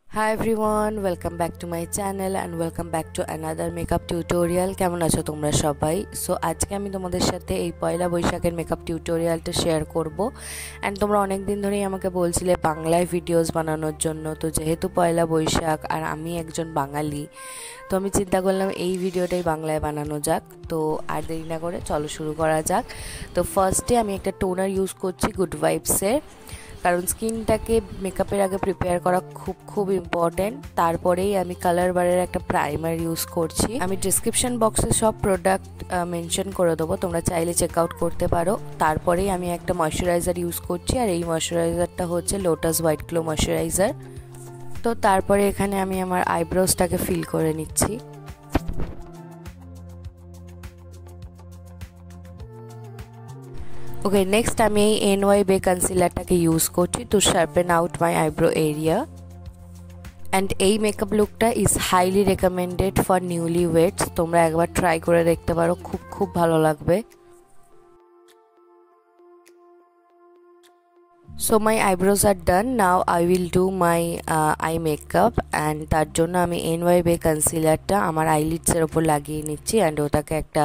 Hi everyone, welcome back to my channel and welcome back to another makeup tutorial. কেমন আছো তোমরা সবাই? So আজকে আমি তোমাদের সাথে এই পয়লা বৈশাখের মেকআপ টিউটোরিয়ালটা শেয়ার করব এন্ড তোমরা অনেক দিন ধরেই আমাকে বলছিলে বাংলায় ভিডিওস বানানোর জন্য। তো যেহেতু পয়লা বৈশাখ আর আমি একজন বাঙালি, তো আমি চিন্তা করলাম এই ভিডিওটাই বাংলায় বানানো যাক। তো আর দেরি না করে চলো শুরু করা যাক। তো ফার্স্টে আমি একটা টোনার ইউজ করছি গুড ভাইবসের, কারণ স্কিনটাকে মেকআপের আগে প্রিপেয়ার করা খুব ইম্পর্টেন্ট। তারপরেই আমি কালার বারের একটা প্রাইমার ইউজ করছি। আমি ডেসক্রিপশন বক্সে সব প্রোডাক্ট মেনশন করে দেবো, তোমরা চাইলে চেক আউট করতে পারো। তারপরেই আমি একটা ময়শ্চারাইজার ইউজ করছি, আর এই ময়শ্চারাইজারটা হচ্ছে লোটাস হোয়াইট গ্লো ময়শ্চারাইজার। তো তারপরে এখানে আমি আমার আইব্রোজটাকে ফিল করে নিচ্ছি। ওকে, নেক্সট আমি এই NY বে কনসিলারটাকে ইউজ করছি to sharpen out my eyebrow area. And এই মেকআপ লুকটা is highly recommended for newly weds. তোমরা একবার ট্রাই করে দেখতে পারো, খুব ভালো লাগবে। So my eyebrows are done, now I will do my eye makeup. And তার জন্য আমি NY বে কনসিলারটা আমার আইলিডসের ওপর লাগিয়ে নিচ্ছি অ্যান্ড ওটাকে একটা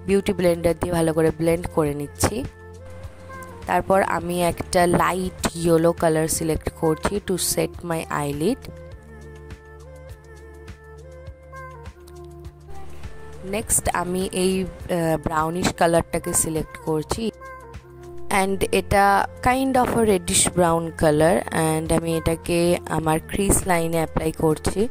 বিউটি ব্লেন্ডার দিয়ে ভালো করে ব্লেন্ড করে নিচ্ছি। তারপর আমি একটা লাইট ইয়েলো কালার সিলেক্ট করছি to set my eyelid. Next আমি এই ব্রাউনিশ কালারটাকে সিলেক্ট করছি অ্যান্ড এটা kind of a reddish brown colour, and আমি এটাকে আমার ক্রিজ লাইনে অ্যাপ্লাই করছি।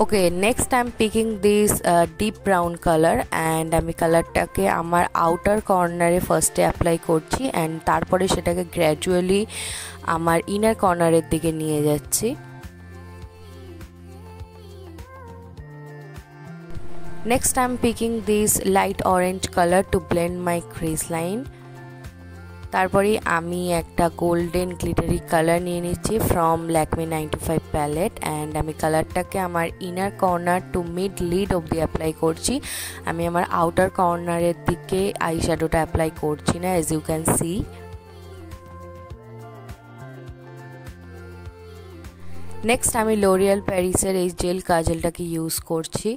Okay, next I am picking this deep brown colour and আমি কালারটাকে আমার আউটার কর্নারে ফার্স্টে অ্যাপ্লাই করছি অ্যান্ড তারপরে সেটাকে গ্র্যাজুয়ালি আমার ইনার কর্নারের দিকে নিয়ে যাচ্ছি। Next I am picking this light orange colour to blend my crease line. তারপরে আমি একটা গোল্ডেন গ্লিটারি কালার নিয়ে নিচ্ছি ফ্রম ল্যাকমে 95 প্যালেট অ্যান্ড আমি কালারটাকে আমার inner corner to mid lead অবধি অ্যাপ্লাই করছি। আমি আমার আউটার কর্নারের দিকে আই শ্যাডোটা অ্যাপ্লাই করছি না, as you can see. Next আমি লোরিয়াল প্যারিসের এই জেল কাজলটাকে ইউজ করছি।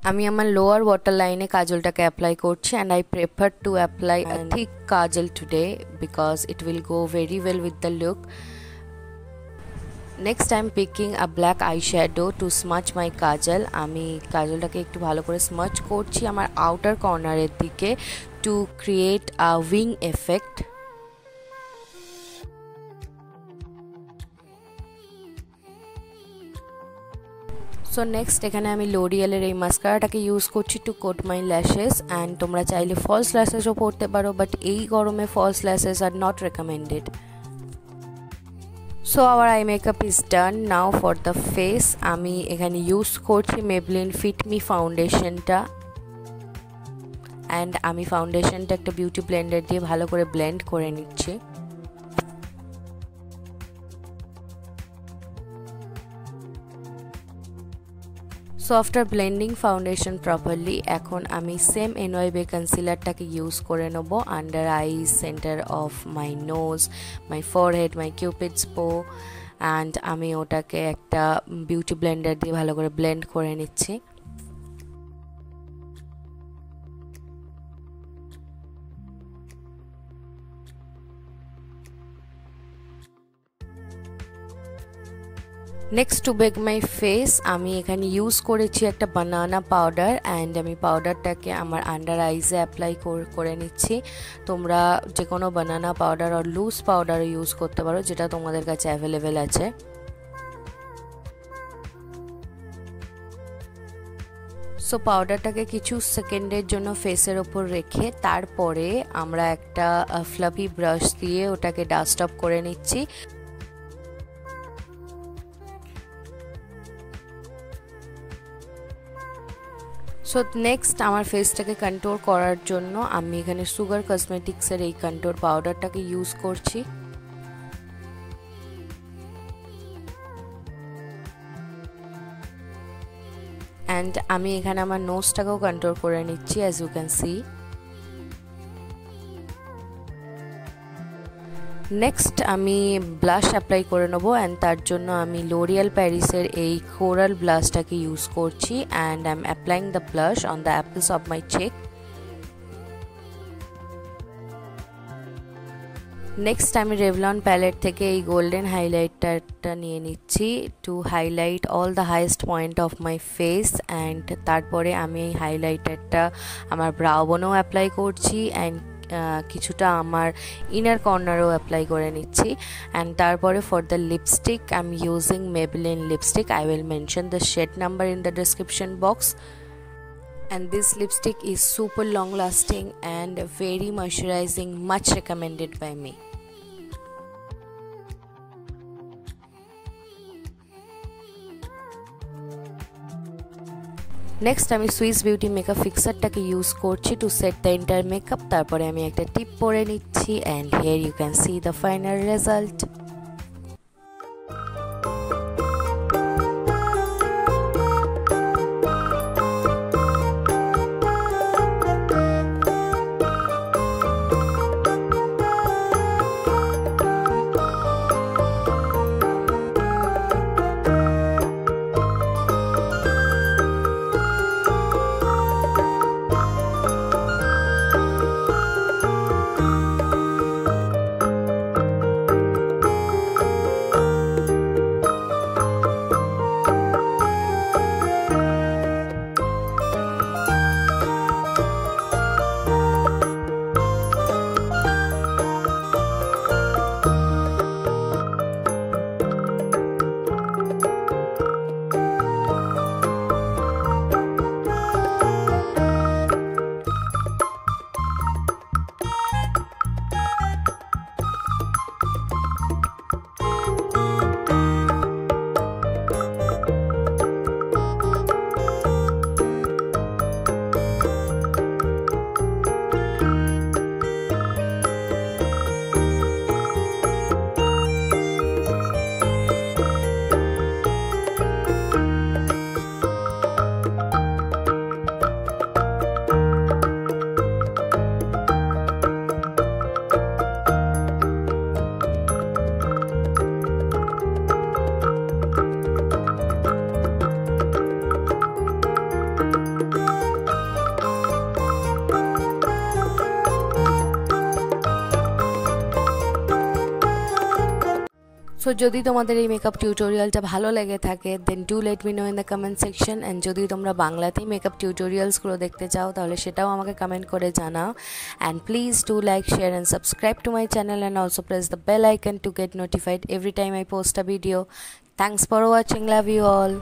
আমি আমার লোয়ার ওয়াটার লাইনে কাজলটাকে অ্যাপ্লাই করছি and I prefer to apply a thick kajal today because it will go very well with the look. Next I am picking a black eye shadow to smudge my kajal. আমি কাজলটাকে একটু ভালো করে smudge করছি আমার আউটার কর্নারের দিকে to create a wing effect. So next এখানে আমি লোরিয়ালের এই মাস্কারাটাকে ইউজ করছি to coat my lashes and তোমরা চাইলে ফলস ল্যাশেসও পরতে পারো, বাট এই গরমে false lashes are not recommended. So our eye makeup is done. Now for the face আমি এখানে ইউজ করছি মেবলিন ফিট মি ফাউন্ডেশনটা অ্যান্ড আমি ফাউন্ডেশনটা একটা বিউটি ব্লেন্ডার দিয়ে ভালো করে ব্লেন্ড করে নিচ্ছি। So after blending foundation properly এখন আমি সেম NY বে কনসিলারটাকে ইউজ করে নেব under eyes, centre of my nose, my forehead, my cupid's bow and আমি ওটাকে একটা বিউটি ব্লেন্ডার দিয়ে ভালো করে ব্লেন্ড করে নিচ্ছি। Next to back my face আমি এখানে ইউজ করেছি একটা বানানা পাউডার অ্যান্ড আমি পাউডারটাকে আমার আন্ডার আইসে অ্যাপ্লাই করে নিচ্ছি। তোমরা যে কোনো বানানা পাউডার আর লুজ পাউডার ইউজ করতে পারো, যেটা তোমাদের কাছে অ্যাভেলেবেল আছে। সো পাউডারটাকে কিছু সেকেন্ডের জন্য ফেসের ওপর রেখে তারপরে আমরা একটা ফ্লাফি ব্রাশ দিয়ে ওটাকে ডাস্ট অফ করে নিচ্ছি। সো নেক্সট আমার ফেসটাকে কন্ট্রোল করার জন্য আমি এখানে সুগার কসমেটিক্সের এই কন্ট্রোল পাউডারটাকে ইউজ করছি। অ্যান্ড আমি এখানে আমার নোজটাকেও কন্ট্রোল করে নিচ্ছি, as you can see. Next আমি ব্লাশ অ্যাপ্লাই করে নেবো অ্যান্ড তার জন্য আমি লোরিয়াল প্যারিসের এই কোরাল ব্লাশটাকে ইউজ করছি and I am applying the blush on the apples of my cheek. Next আমি রেভলন প্যালেট থেকে এই গোল্ডেন হাইলাইটারটা নিয়ে নিচ্ছি টু highlight all the highest point of my face and তারপরে আমি এই হাইলাইটারটা আমার ব্রাউ বোনেও অ্যাপ্লাই করছি অ্যান্ড কিছুটা আমার ইনার কর্নারেও অ্যাপ্লাই করে নিচ্ছি অ্যান্ড তারপরে for the lipstick I am using Maybelline lipstick. I will mention the shade number in the description box. And this lipstick is super long lasting and very moisturizing, much recommended by me. Next আমি Swiss beauty makeup ফিক্সারটাকে use করছি to set the entire makeup. তারপরে আমি একটা টিপ পরে নিচ্ছি and here you can see the final result. So যদি তোমাদের এই মেকআপ টিউটোরিয়ালটা ভালো লেগে থাকে then do let me know in the comment section and যদি তোমরা বাংলাতেই মেকআপ টিউটোরিয়ালসগুলো দেখতে চাও তাহলে সেটাও আমাকে কমেন্ট করে জানাও and please do like share and subscribe to my channel and also press the bell icon to get notified every time I post a video. Thanks for watching. Love you all.